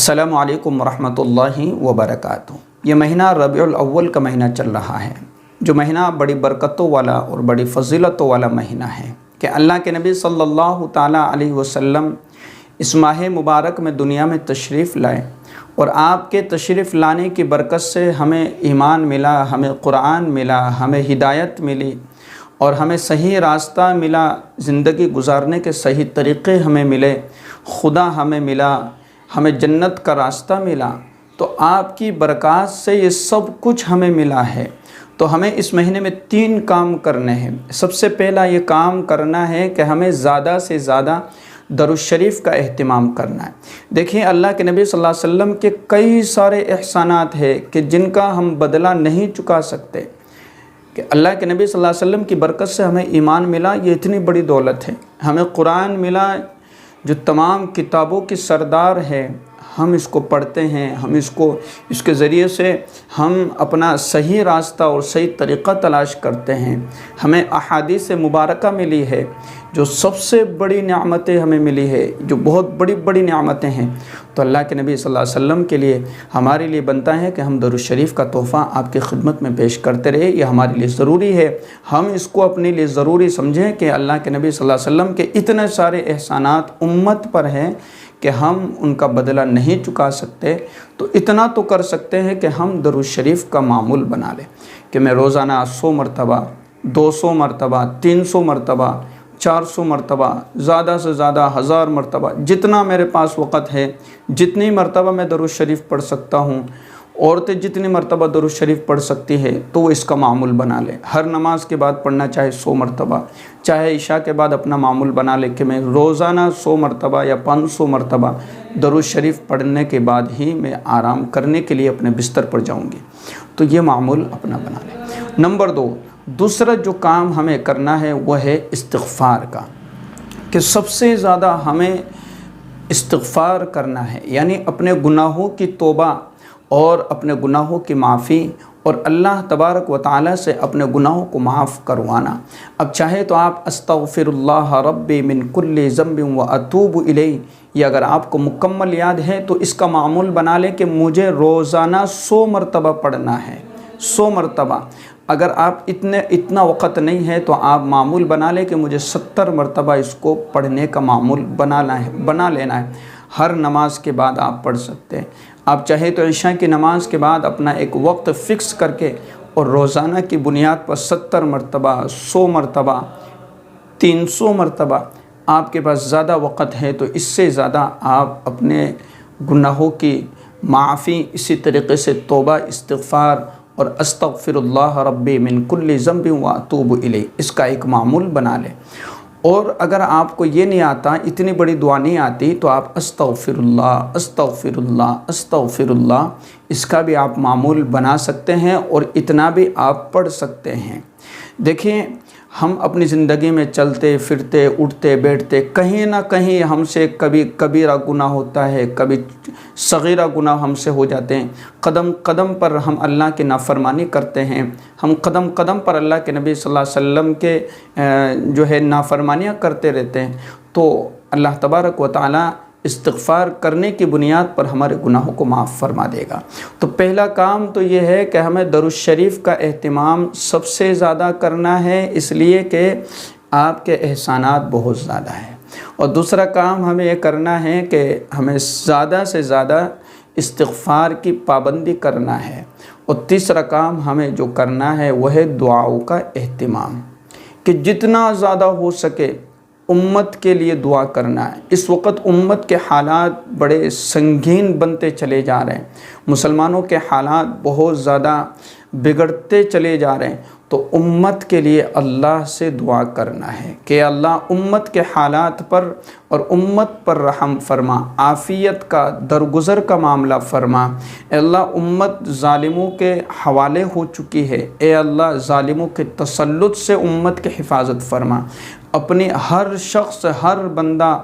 السلام علیکم ورحمۃ اللہ وبرکاتہ۔ یہ مہینہ ربیع الاول کا مہینہ چل رہا ہے، جو مہینہ بڑی برکتوں والا اور بڑی فضیلتوں والا مہینہ ہے کہ اللہ کے نبی صلی اللہ تعالیٰ علیہ وسلم اس ماہ مبارک میں دنیا میں تشریف لائے، اور آپ کے تشریف لانے کی برکت سے ہمیں ایمان ملا، ہمیں قرآن ملا، ہمیں ہدایت ملی، اور ہمیں صحیح راستہ ملا، زندگی گزارنے کے صحیح طریقے ہمیں ملے، خدا ہمیں ملا، ہمیں جنت کا راستہ ملا۔ تو آپ کی برکات سے یہ سب کچھ ہمیں ملا ہے، تو ہمیں اس مہینے میں 3 کام کرنے ہیں۔ سب سے پہلا یہ کام کرنا ہے کہ ہمیں زیادہ سے زیادہ درود شریف کا اہتمام کرنا ہے۔ دیکھیں، اللہ کے نبی صلی اللہ علیہ وسلم کے کئی سارے احسانات ہیں کہ جن کا ہم بدلہ نہیں چکا سکتے، کہ اللہ کے نبی صلی اللہ علیہ وسلم کی برکت سے ہمیں ایمان ملا، یہ اتنی بڑی دولت ہے۔ ہمیں قرآن ملا جو تمام کتابوں کی سردار ہے، ہم اس کو پڑھتے ہیں، ہم اس کے ذریعے سے ہم اپنا صحیح راستہ اور صحیح طریقہ تلاش کرتے ہیں۔ ہمیں احادیث مبارکہ ملی ہے، جو سب سے بڑی نعمتیں ہمیں ملی ہے، جو بہت بڑی بڑی نعمتیں ہیں۔ تو اللہ کے نبی صلی اللہ علیہ وسلم کے لیے ہمارے لیے بنتا ہے کہ ہم درود شریف کا تحفہ آپ کی خدمت میں پیش کرتے رہے، یہ ہمارے لیے ضروری ہے۔ ہم اس کو اپنے لیے ضروری سمجھیں کہ اللہ کے نبی صلی اللہ علیہ وسلم کے اتنے سارے احسانات امت پر ہیں کہ ہم ان کا بدلہ نہیں چکا سکتے، تو اتنا تو کر سکتے ہیں کہ ہم درود شریف کا معمول بنا لیں کہ میں روزانہ 100 مرتبہ، 200 مرتبہ، 300 مرتبہ، 400 مرتبہ، زیادہ سے زیادہ 1000 مرتبہ، جتنا میرے پاس وقت ہے، جتنی مرتبہ میں درود شریف پڑھ سکتا ہوں، عورتیں جتنی مرتبہ درود شریف پڑھ سکتی ہے تو وہ اس کا معمول بنا لے۔ ہر نماز کے بعد پڑھنا، چاہے 100 مرتبہ، چاہے عشاء کے بعد اپنا معمول بنا لے کہ میں روزانہ 100 مرتبہ یا 500 مرتبہ درود شریف پڑھنے کے بعد ہی میں آرام کرنے کے لیے اپنے بستر پر جاؤں گی۔ تو یہ معمول اپنا بنا لے۔ نمبر 2، دوسرا جو کام ہمیں کرنا ہے وہ ہے استغفار کا، کہ سب سے زیادہ ہمیں استغفار کرنا ہے، یعنی اپنے گناہوں کی توبہ اور اپنے گناہوں کی معافی، اور اللہ تبارک و تعالیٰ سے اپنے گناہوں کو معاف کروانا۔ اب چاہے تو آپ استغفر اللہ ربی من کل ذنب و اتوب الیہ، یہ اگر آپ کو مکمل یاد ہے تو اس کا معمول بنا لیں کہ مجھے روزانہ 100 مرتبہ پڑھنا ہے، 100 مرتبہ۔ اگر آپ اتنا وقت نہیں ہے تو آپ معمول بنا لیں کہ مجھے 70 مرتبہ اس کو پڑھنے کا معمول بنا لینا ہے۔ ہر نماز کے بعد آپ پڑھ سکتے ہیں۔ آپ چاہے تو عشاء کی نماز کے بعد اپنا ایک وقت فکس کر کے اور روزانہ کی بنیاد پر 70 مرتبہ، 100 مرتبہ، 300 مرتبہ، آپ کے پاس زیادہ وقت ہے تو اس سے زیادہ آپ اپنے گناہوں کی معافی، اسی طریقے سے توبہ، استغفار اور استغفر اللہ ربی من کل ذنب و اتوب الیہ، اس کا ایک معمول بنا لیں۔ اور اگر آپ کو یہ نہیں آتا، اتنی بڑی دعا نہیں آتی، تو آپ استغفر اللہ، استغفر اللہ، استغفر اللہ، اس کا بھی آپ معمول بنا سکتے ہیں اور اتنا بھی آپ پڑھ سکتے ہیں۔ دیکھیں، ہم اپنی زندگی میں چلتے پھرتے، اٹھتے بیٹھتے، کہیں نہ کہیں ہم سے کبھی کبیرہ گناہ ہوتا ہے، کبھی صغیرہ گناہ ہم سے ہو جاتے ہیں۔ قدم قدم پر ہم اللہ کی نافرمانی کرتے ہیں، ہم قدم قدم پر اللہ کے نبی صلی اللہ علیہ وسلم کے نافرمانیاں کرتے رہتے ہیں۔ تو اللہ تبارک و تعالیٰ استغفار کرنے کی بنیاد پر ہمارے گناہوں کو معاف فرما دے گا۔ تو پہلا کام تو یہ ہے کہ ہمیں درود شریف کا اہتمام سب سے زیادہ کرنا ہے، اس لیے کہ آپ کے احسانات بہت زیادہ ہیں۔ اور دوسرا کام ہمیں یہ کرنا ہے کہ ہمیں زیادہ سے زیادہ استغفار کی پابندی کرنا ہے۔ اور تیسرا کام ہمیں جو کرنا ہے وہ ہے دعاؤں کا اہتمام، کہ جتنا زیادہ ہو سکے امت کے لیے دعا کرنا ہے۔ اس وقت امت کے حالات بڑے سنگین بنتے چلے جا رہے ہیں، مسلمانوں کے حالات بہت زیادہ بگڑتے چلے جا رہے ہیں، تو امت کے لیے اللہ سے دعا کرنا ہے کہ اللہ امت کے حالات پر اور امت پر رحم فرما، عافیت کا درگزر کا معاملہ فرما۔ اے اللہ، امت ظالموں کے حوالے ہو چکی ہے، اے اللہ ظالموں کے تسلط سے امت کی حفاظت فرما۔ اپنی ہر شخص، ہر بندہ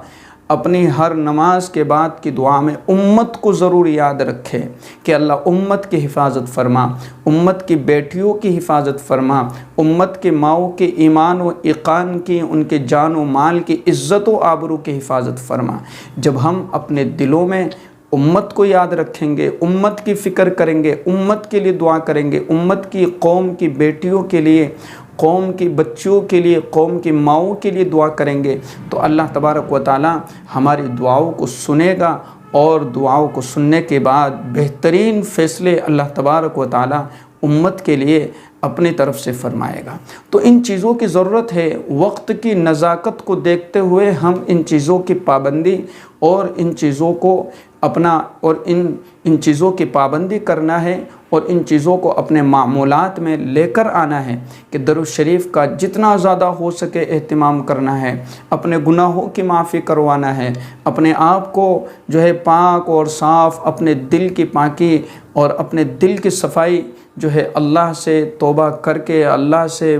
اپنی ہر نماز کے بعد کی دعا میں امت کو ضرور یاد رکھے کہ اللہ امت کی حفاظت فرما، امت کی بیٹیوں کی حفاظت فرما، امت کے ماؤں کے ایمان و ایقان کی، ان کے جان و مال کی، عزت و آبرو کی حفاظت فرما۔ جب ہم اپنے دلوں میں امت کو یاد رکھیں گے، امت کی فکر کریں گے، امت کے لیے دعا کریں گے، امت کی قوم کی بیٹیوں کے لیے، قوم کی بچیوں کے لیے، قوم کی ماؤں کے لیے دعا کریں گے، تو اللہ تبارک و تعالی ہماری دعاؤں کو سنے گا، اور دعاؤں کو سننے کے بعد بہترین فیصلے اللہ تبارک و تعالی امت کے لیے اپنی طرف سے فرمائے گا۔ تو ان چیزوں کی ضرورت ہے، وقت کی نزاکت کو دیکھتے ہوئے ہم ان چیزوں کی پابندی اور ان چیزوں کو اپنا اور ان چیزوں کی پابندی کرنا ہے، اور ان چیزوں کو اپنے معمولات میں لے کر آنا ہے کہ درود شریف کا جتنا زیادہ ہو سکے اہتمام کرنا ہے، اپنے گناہوں کی معافی کروانا ہے، اپنے آپ کو جو ہے پاک اور صاف، اپنے دل کی پاکی اور اپنے دل کی صفائی جو ہے اللہ سے توبہ کر کے، اللہ سے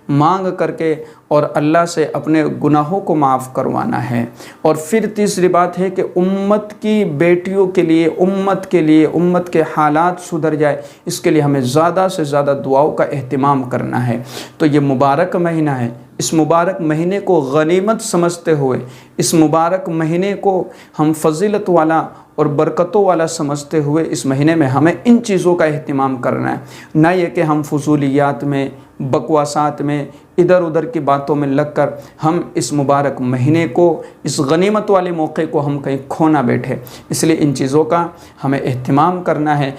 مانگ کر کے، اور اللہ سے اپنے گناہوں کو معاف کروانا ہے۔ اور پھر تیسری بات ہے کہ امت کی بیٹیوں کے لیے، امت کے حالات سدھر جائے، اس کے لیے ہمیں زیادہ سے زیادہ دعاؤں کا اہتمام کرنا ہے۔ تو یہ مبارک مہینہ ہے، اس مبارک مہینے کو غنیمت سمجھتے ہوئے، اس مبارک مہینے کو ہم فضیلت والا اور برکتوں والا سمجھتے ہوئے اس مہینے میں ہمیں ان چیزوں کا اہتمام کرنا ہے، نہ یہ کہ ہم فضولیات میں، بکواسات میں، ادھر ادھر کی باتوں میں لگ کر ہم اس مبارک مہینے کو، اس غنیمت والے موقع کو ہم کہیں کھو نہ بیٹھے۔ اس لیے ان چیزوں کا ہمیں اہتمام کرنا ہے۔